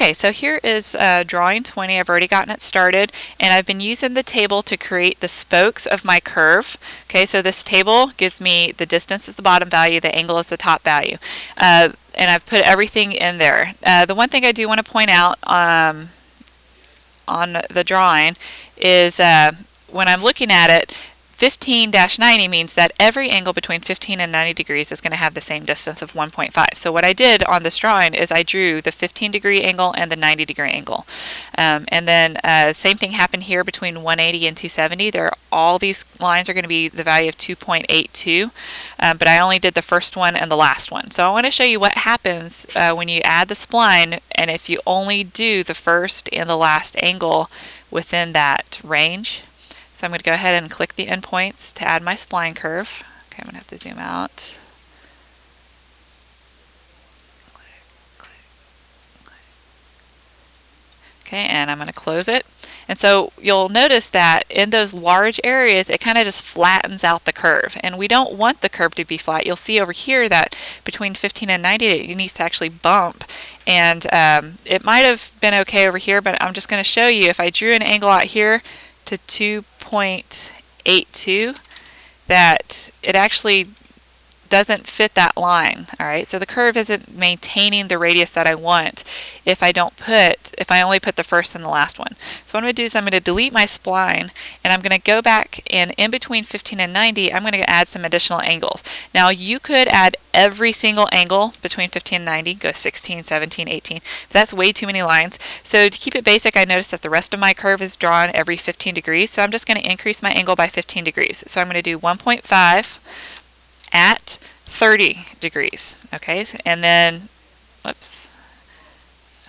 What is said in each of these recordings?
Okay, so here is drawing 20. I've already gotten it started, and I've been using the table to create the spokes of my curve. Okay, so this table gives me the distance is the bottom value, the angle is the top value, and I've put everything in there. The one thing I do want to point out on the drawing is when I'm looking at it, 15-90 means that every angle between 15 and 90 degrees is going to have the same distance of 1.5. So what I did on this drawing is I drew the 15-degree angle and the 90-degree angle. And then same thing happened here between 180 and 270. All these lines are going to be the value of 2.82, but I only did the first one and the last one. So I want to show you what happens when you add the spline and if you only do the first and the last angle within that range. So I'm going to go ahead and click the endpoints to add my spline curve. Okay, I'm going to have to zoom out. Okay, and I'm going to close it. And so you'll notice that in those large areas, it kind of just flattens out the curve. And we don't want the curve to be flat. You'll see over here that between 15 and 90, it needs to actually bump. And it might have been okay over here, but I'm just going to show you if I drew an angle out here to 2.82, that it actually doesn't fit that line. All right, so the curve isn't maintaining the radius that I want if I only put the first and the last one. So what I'm going to do is I'm going to delete my spline, and I'm going to go back, and in between 15 and 90 I'm going to add some additional angles. Now you could add every single angle between 15 and 90, go 16, 17, 18, but that's way too many lines. So to keep it basic, I noticed that the rest of my curve is drawn every 15 degrees, so I'm just going to increase my angle by 15 degrees. So I'm going to do 1.5 at 30 degrees. Okay, and then, whoops,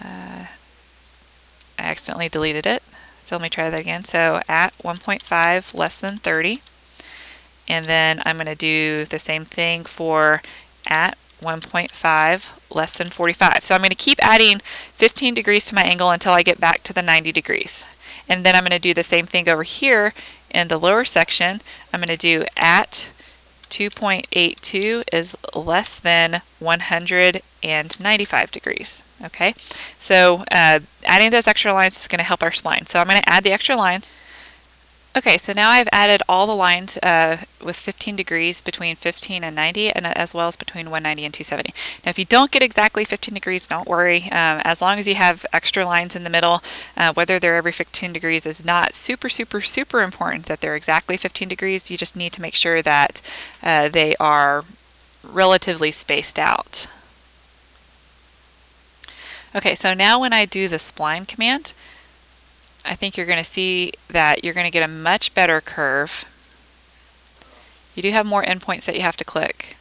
I accidentally deleted it. So let me try that again. So at 1.5 less than 30. And then I'm going to do the same thing for at 1.5 less than 45. So I'm going to keep adding 15 degrees to my angle until I get back to the 90 degrees. And then I'm going to do the same thing over here in the lower section. I'm going to do at 2.82 is less than 195 degrees. Okay, so adding those extra lines is going to help our spline. So I'm going to add the extra line. Okay, so now I've added all the lines with 15 degrees between 15 and 90, and as well as between 190 and 270. Now if you don't get exactly 15 degrees, don't worry. As long as you have extra lines in the middle, whether they're every 15 degrees is not super important that they're exactly 15 degrees. You just need to make sure that they are relatively spaced out. Okay, so now when I do the spline command, I think you're going to see that you're going to get a much better curve. You do have more endpoints that you have to click,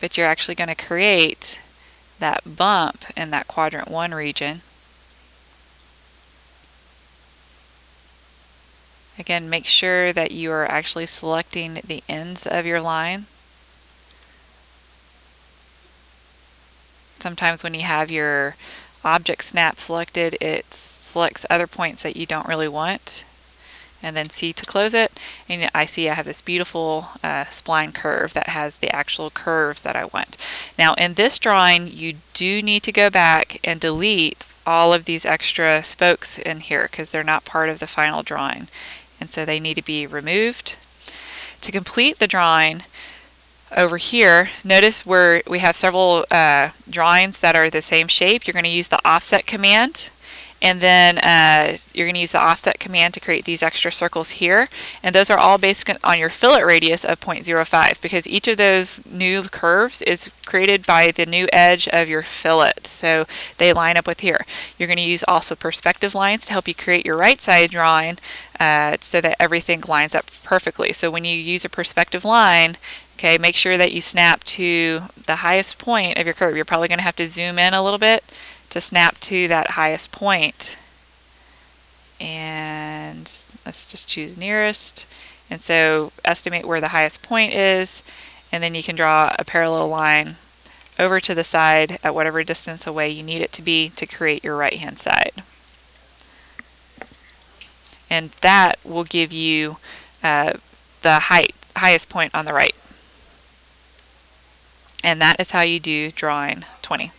but you're actually going to create that bump in that quadrant 1 region. Again, make sure that you are actually selecting the ends of your line. Sometimes when you have your object snap selected, it selects other points that you don't really want, and then C to close it, and I have this beautiful spline curve that has the actual curves that I want. Now in this drawing you do need to go back and delete all of these extra spokes in here because they're not part of the final drawing, and so they need to be removed. To complete the drawing, over here, notice where we have several drawings that are the same shape. You're going to use the offset command, and then you're going to use the offset command to create these extra circles here, and those are all based on your fillet radius of 0.05 because each of those new curves is created by the new edge of your fillet, so they line up with here. You're going to use also perspective lines to help you create your right side drawing so that everything lines up perfectly. So when you use a perspective line, okay, make sure that you snap to the highest point of your curve. You're probably going to have to zoom in a little bit to snap to that highest point. And let's just choose nearest. And so estimate where the highest point is, and then you can draw a parallel line over to the side at whatever distance away you need it to be to create your right hand side. And that will give you the highest point on the right. And that is how you do drawing 20.